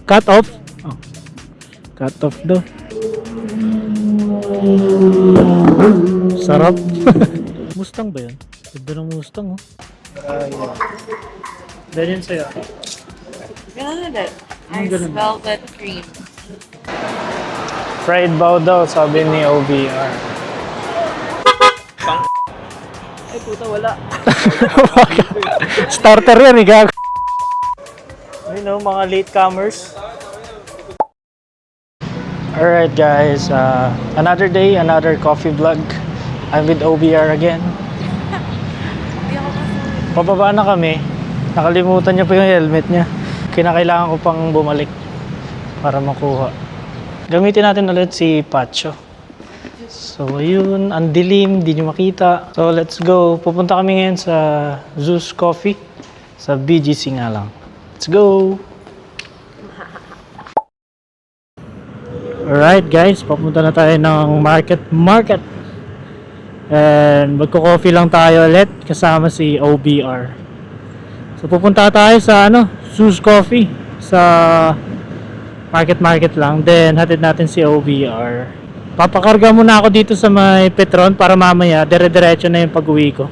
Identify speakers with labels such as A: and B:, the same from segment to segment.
A: Cut off? Oh, cut off daw. Sarap. Mustang ba yun? Ganda ng Mustang, oh. Ganyan sa'yo.
B: Ganun din.
A: Ang
B: Ice
A: ganun.
B: velvet cream.
A: Fried bao daw, sabi ni OBR.
C: Ay puta, wala.
A: Starter yan, gago. You know, mga latecomers. Alright guys, another day, another coffee vlog. I'm with OBR again.
B: Hindi ako kasi.
A: Pababa na kami. Nakalimutan niya pa yung helmet niya. Kinakailangan ko pang bumalik para makuha. Gamitin natin ulit si Pacho. So ayun, ang dilim, di nyo makita. So let's go. Pupunta kami ngayon sa Zeus Coffee sa BGC nga lang. Let's go! Alright guys, papunta na tayo ng market. And magko-coffee lang tayo ulit kasama si OBR. So pupunta tayo sa Zeus Coffee sa market lang. Then hatid natin si OBR. Papakarga muna ako dito sa may Petron para mamaya dire-diretso na yung pag-uwi ko.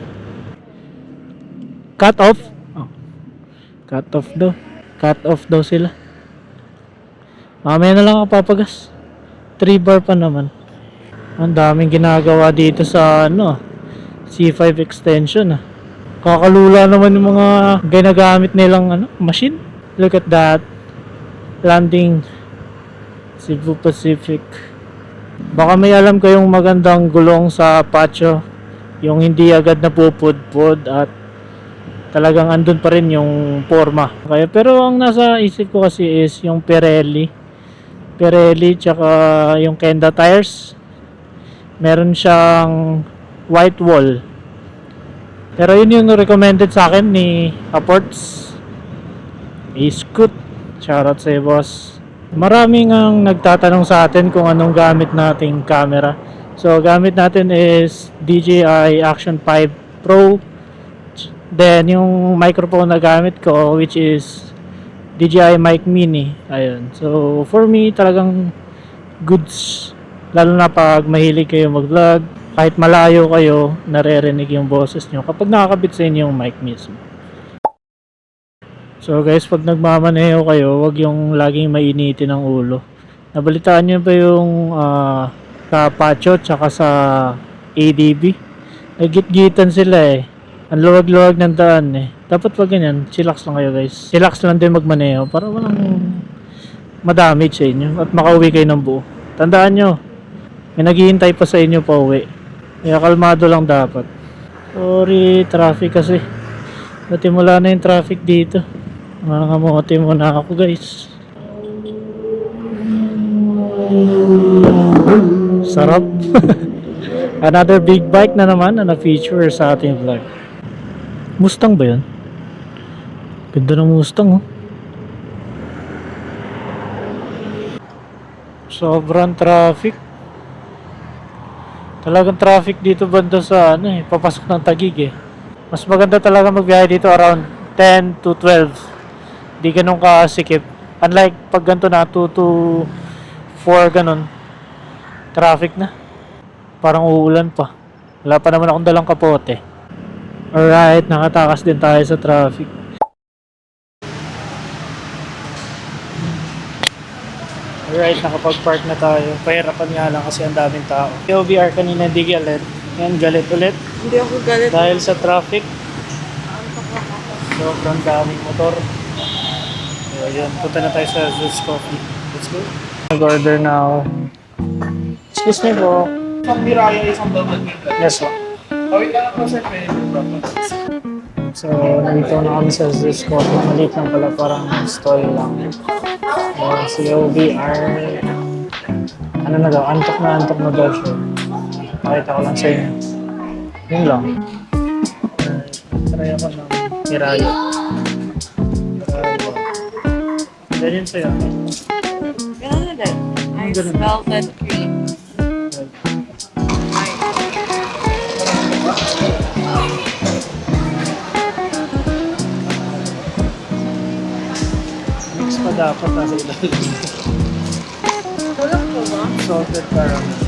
A: Cut off? Oh. Cut off daw. Cut off daw sila. Mamaya na lang ako papagas. 3 bar pa naman. Ang daming ginagawa dito sa C5 extension. Kakalula naman yung mga ginagamit nilang machine. Look at that. Landing Cebu Pacific. Baka may alam kayong magandang gulong sa Pacho, yung hindi agad napupudpud at talagang andun pa rin yung forma. Kaya, pero ang nasa isip ko kasi is yung Pirelli tsaka yung Kenda tires. Meron siyang white wall, pero yun yung recommended sa akin ni Apports. I-scoot. Shoutout sa boss. Maraming ang nagtatanong sa atin kung anong gamit nating camera. So gamit natin is DJI Action 5 Pro. Then yung microphone na gamit ko, which is DJI Mic Mini. Ayun. So for me talagang goods. Lalo na pag mahilig kayo mag-vlog, kahit malayo kayo, naririnig yung boses nyo kapag nakakabit sa inyo yung mic mismo. So guys, pag nagmamaneho kayo, wag yung laging mainitin ang ulo. Nabalitaan nyo ba yung sa Pacho tsaka sa ADB? Nagit-gitan sila eh. Ang luwag-luwag ng daan eh. Dapat wag ganyan, chillax lang kayo guys. Chillax lang din magmaneho para walang madamage sa inyo at makauwi kayo ng buo. Tandaan nyo, may naghihintay pa sa inyo pa uwi. Kaya kalmado lang dapat. Sorry, traffic kasi. Natimula na yung traffic dito. Nangangamote muna ako guys. Sarap. Another big bike na naman na na-feature sa ating vlog. Mustang ba yun? Ganda ng Mustang, oh. Sobrang traffic. Talagang traffic dito banda sa papasok ng Taguig eh. Mas maganda talaga magbiyahe dito around 10 to 12. Di ganun kasikip. Unlike pag ganito na 2 to 4 ganun. Traffic na. Parang uulan pa. Wala pa naman akong dalang kapote. Alright, nakatakas din tayo sa traffic. Alright, nakapag-park na tayo. Pahirapan nga lang kasi ang daming tao. OBR kanina di galit. Ngayon galit ulit.
B: Hindi ako galit.
A: Dahil sa traffic. Sobrang daming motor. So yun, punta na tayo sa Zeus Coffee. Let's go. Nag-order na ako. Excuse me po.
C: Isang biraya, isang double meat.
A: Yes po.
C: Kawit lang ako sa pwede.
A: So, nandito na kami sa Zeus Coffee. Maliit lang pala, parang stall lang. Si OBR, ano na daw, antok na daw siya. Pakita ko lang sa inyo. Yun lang. Try ako ng Mirayo. Ganyan sa'yo.
B: Ganun din. Ice
A: Ganun.
B: velvet cream.
A: Mix pa dapat nasa ilalim.
B: Walang po ba?
A: Salted caramel.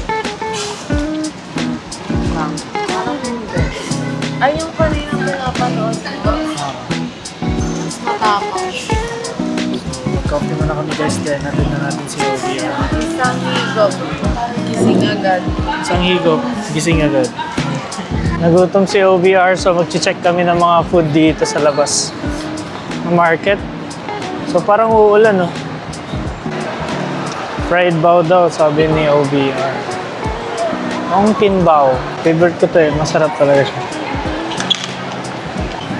B: Parang hindi. Ay, yung kanina pinapanood ko. Mas matapang.
A: Mag-coffee muna kami guys, then natin na natin si OBR.
B: Isang higop. Gising agad.
A: Isang higop, gising agad. Nagutom si OBR, so mag-check kami ng mga food dito sa labas ng market. So parang uulan, no? Fried bao daw, sabi ni OBR. Ong tin bao. Favorite ko to eh, masarap talaga siya.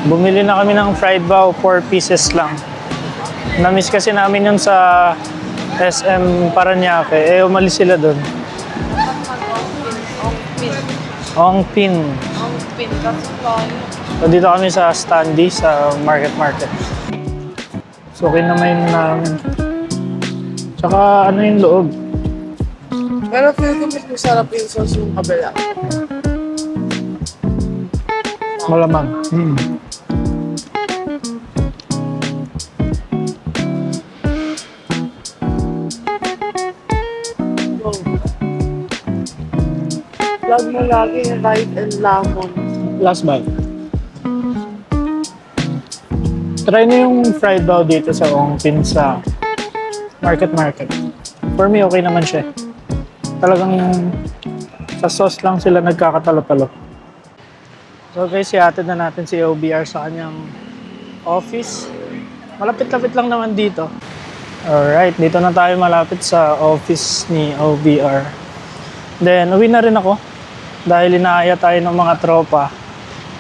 A: Bumili na kami ng fried bao, 4 pieces lang. Na-miss kasi namin yun sa SM Paranaque. Eh, umalis sila doon. Ong pin.
B: Ang pin kasi tayo.
A: So, dito kami sa Standy, sa Market. So, kinamayin namin. Tsaka, ano yung loob?
B: Pero feel ko mas masarap yung sauce yung kabila.
A: Malamang.
B: Vlog mo lagi yung rice and lemon.
A: Last bite. Try na yung fried bao dito sa Ong Pin sa Market. For me, okay naman siya. Talagang sa sauce lang sila nagkakatalo-talo. So guys, ihatid na natin si OBR sa kanyang office. Malapit-lapit lang naman dito. Alright, dito na tayo malapit sa office ni OBR. Then, uwi na rin ako. Dahil inaaya tayo ng mga tropa.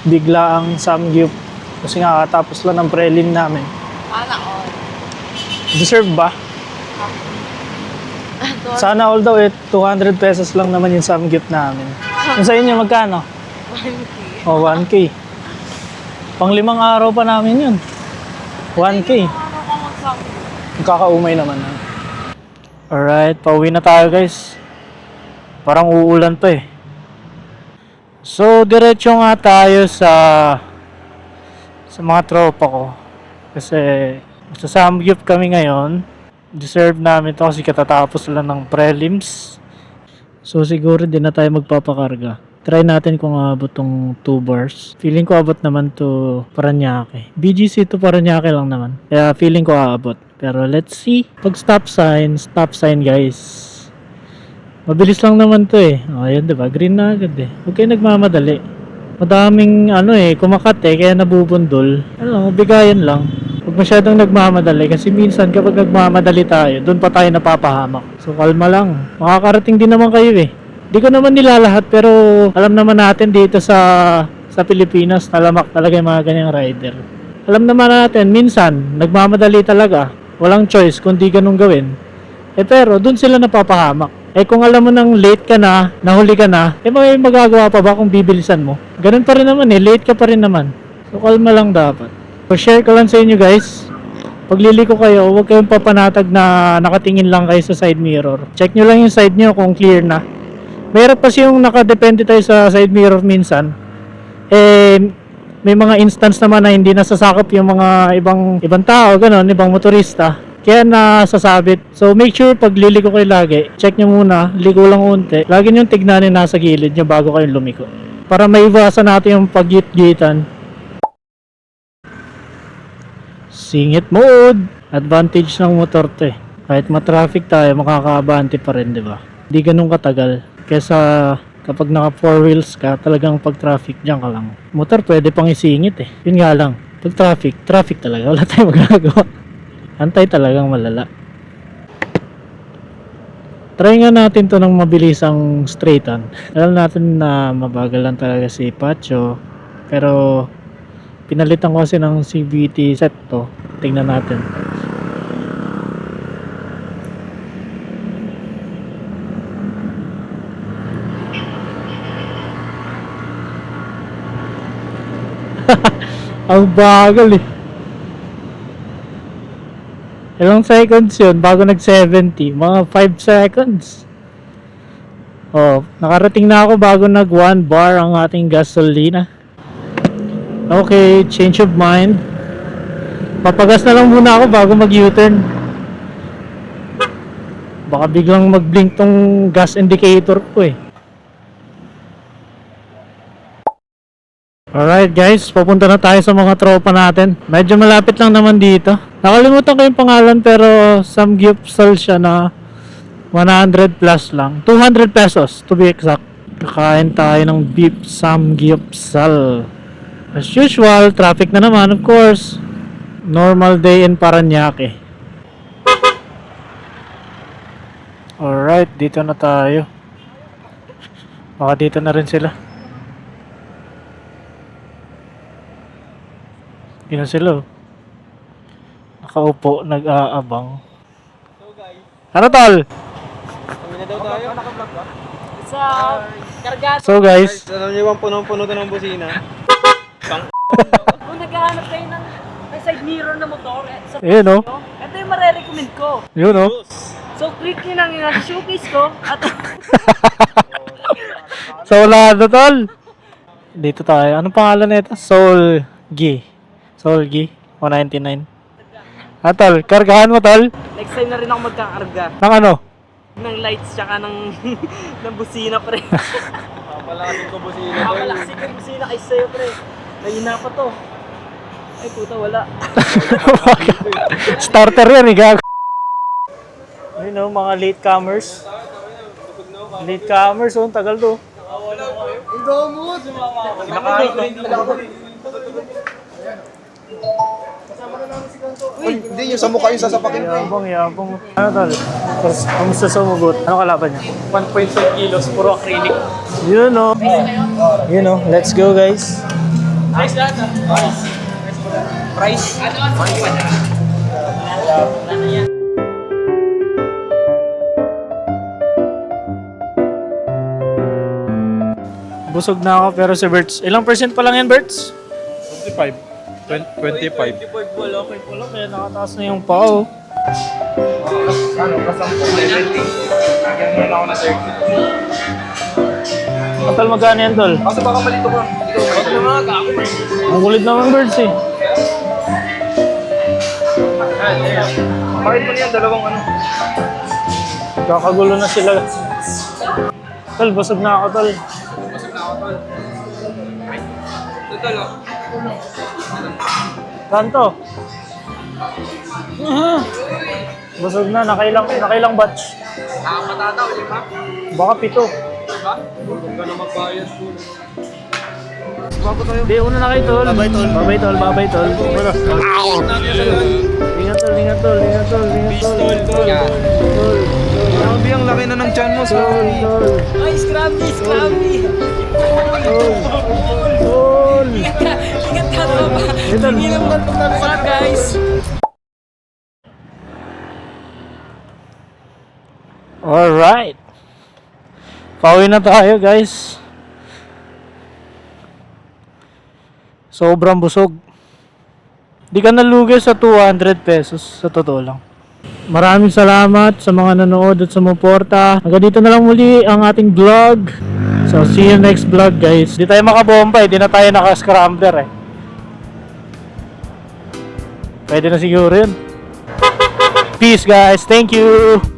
A: Bigla ang samgyup. Kasi nga katapos lang ng prelim namin.
B: Sana all.
A: Deserve ba? Sana all daw 200 pesos lang naman yung samgyup namin. Yung sa inyo, magkano?
B: 1K.
A: O, 1K. Pang 5 araw pa namin yun. 1K.
B: Ano ka magsabi?
A: Kakaumay naman. Alright, pauwi na tayo guys. Parang uulan pa eh. So, diretso nga tayo sa mga tropa ko. Kasi sa Samgyup kami ngayon. Deserve namin to kasi katatapos lang ng prelims. So, siguro din na tayo magpapakarga. Try natin kung abot tong 2 bars. Feeling ko abot naman to Paranaque. BGC to Paranaque lang naman. Kaya feeling ko aabot. Pero let's see. Pag stop sign guys. Mabilis lang naman to eh. O, ayan diba? Green na agad eh. Huwag kayo nagmamadali. Madaming kumakat eh, kaya nabubundol. Bigayan lang. Huwag masyadong nagmamadali kasi minsan kapag nagmamadali tayo, doon pa tayo napapahamak. So kalma lang. Makakarating din naman kayo eh. Di ko naman nilalahat pero alam naman natin dito sa Pilipinas, talamak talaga yung mga ganyang rider. Alam naman natin, minsan, nagmamadali talaga. Walang choice kundi ganun gawin. Eh pero, doon sila napapahamak. Eh kung alam mo nang late ka na, nahuli ka na, eh may magagawa pa ba kung bibilisan mo? Ganun pa rin naman eh, late ka pa rin naman. So kalma lang dapat. So share ko lang sa inyo guys. Pag liliko kayo, huwag kayong papanatag na nakatingin lang kayo sa side mirror. Check nyo lang yung side nyo kung clear na. Meron kasi yung nakadepende tayo sa side mirror minsan. Eh, may mga instance naman na hindi nasasakop yung mga ibang tao, ganun, ibang motorista. Kaya nasasabit. So make sure pag liliko kayo lagi, check nyo muna, liko lang unti. Lagi nyo tignanin nasa gilid nyo bago kayo lumiko. Para maiwasan natin yung paggit-gitan. Singit mode! Advantage ng motor to eh. Kahit ma-traffic tayo, makakaabante pa rin, di ba? Di ganun katagal. Kesa kapag naka 4 wheels ka, talagang pag traffic dyan ka lang. Motor pwede pang isingit eh. Yun nga lang. Pag traffic talaga. Wala tayong magagawa. Antay talagang malala. Try nga natin to ng mabilisang straightan. Alam natin na mabagal lang talaga si Pacho. Pero pinalitan ko kasi ng CVT set to. Tingnan natin. Ang bagal eh. Ilang seconds yun bago nag 70? Mga 5 seconds. Oh, nakarating na ako bago nag 1 bar ang ating gasolina. Okay, change of mind. Papagas na lang muna ako bago mag U-turn. Baka biglang mag-blink tong gas indicator ko eh. Alright guys, papunta na tayo sa mga tropa natin. Medyo malapit lang naman dito. Nakalimutan ko yung pangalan pero samgyupsal siya na 100 plus lang. 200 pesos to be exact. Kakain tayo ng beef samgyupsal. As usual, traffic na naman of course. Normal day in Paranaque. Alright, dito na tayo. Baka dito na rin sila. Yun na sila. Nakaupo, nag-aabang. Ano tol?
C: Sa karga.
A: So guys,
C: Alam niyo bang punong-puno to ng busina?
D: Kung naghahanap kayo ng side mirror na motor, sa
A: yun o.
D: ito yung marerecommend ko.
A: Yun o.
D: So, click nyo lang yung showcase ko at
A: So wala na tol. Dito tayo. Anong pangalan nito? Solgi. Solgi. 199. Ah tol, kargahan mo tol.
D: next time na rin ako magkakarga
A: Ng ano?
D: ng lights tsaka ng, ng busina, pre.
C: Papalakasin ko busina.
D: Kapalaksi ko yung busina kay sa'yo, pre. Nahina pa to. Ay, puta, wala.
A: Starter yan eh, gago. Ayun o, mga latecomers. Latecomers, oh, tagal to.
C: Kinakain ko rin.
B: Uy, hindi yung sa mukha yung sasapakin ko.
A: Yabang, yabang. Ano tol? Kamusta sa umugot? Ano kalaban niya?
C: 1.5 kilos, puro acrylic.
A: Yun o. Yun o, let's go guys.
C: Price lahat ah. Price?
A: Busog na ako pero si Berts. Ilang percent pa lang yan, Berts?
C: 25. 25.
A: Wala, kaya nakataas na yung pao.
C: Ano, kasampung level. Lagyan mo na ako ng 30.
A: Total magkano yan, tol?
C: Kaso baka malito ko. Ikaw na mga kako.
A: Ang kulit naman, Berts eh.
C: Bakit mo niyan dalawang ano?
A: Kakagulo na sila. Tol, busog na ako, tol.
C: Total oh.
A: Kanto. Busog na, nakailang batch.
C: Nakapatataw, lima?
A: Baka 7.
C: Diba? Huwag ka na magbayad po. Bago tayo.
A: Hindi, una na kayo, tol. Babay, tol. Babay, tol. Babay, tol. Ingat, tol. Ingat, tol. Ingat, tol. Ingat, tol. Tol.
C: Grabe, ang laki na ng tiyan mo.
A: Tol. Tol.
D: Ay, scrammy, scrammy.
A: Tol. Tol.
D: Ingat ka, tropa.
A: Tol.
D: What's up, guys?
A: Alright. Pauwi na tayo, guys. Sobrang busog. Di ka nalugi sa 200 pesos, sa totoo lang. Maraming salamat sa mga nanood at sumuporta. Hanggang dito na lang muli ang ating vlog. So, see you next vlog, guys. Di tayo makabomba eh. Di na tayo naka-scrambler eh. Pwede na siguro yun. Peace, guys. Thank you.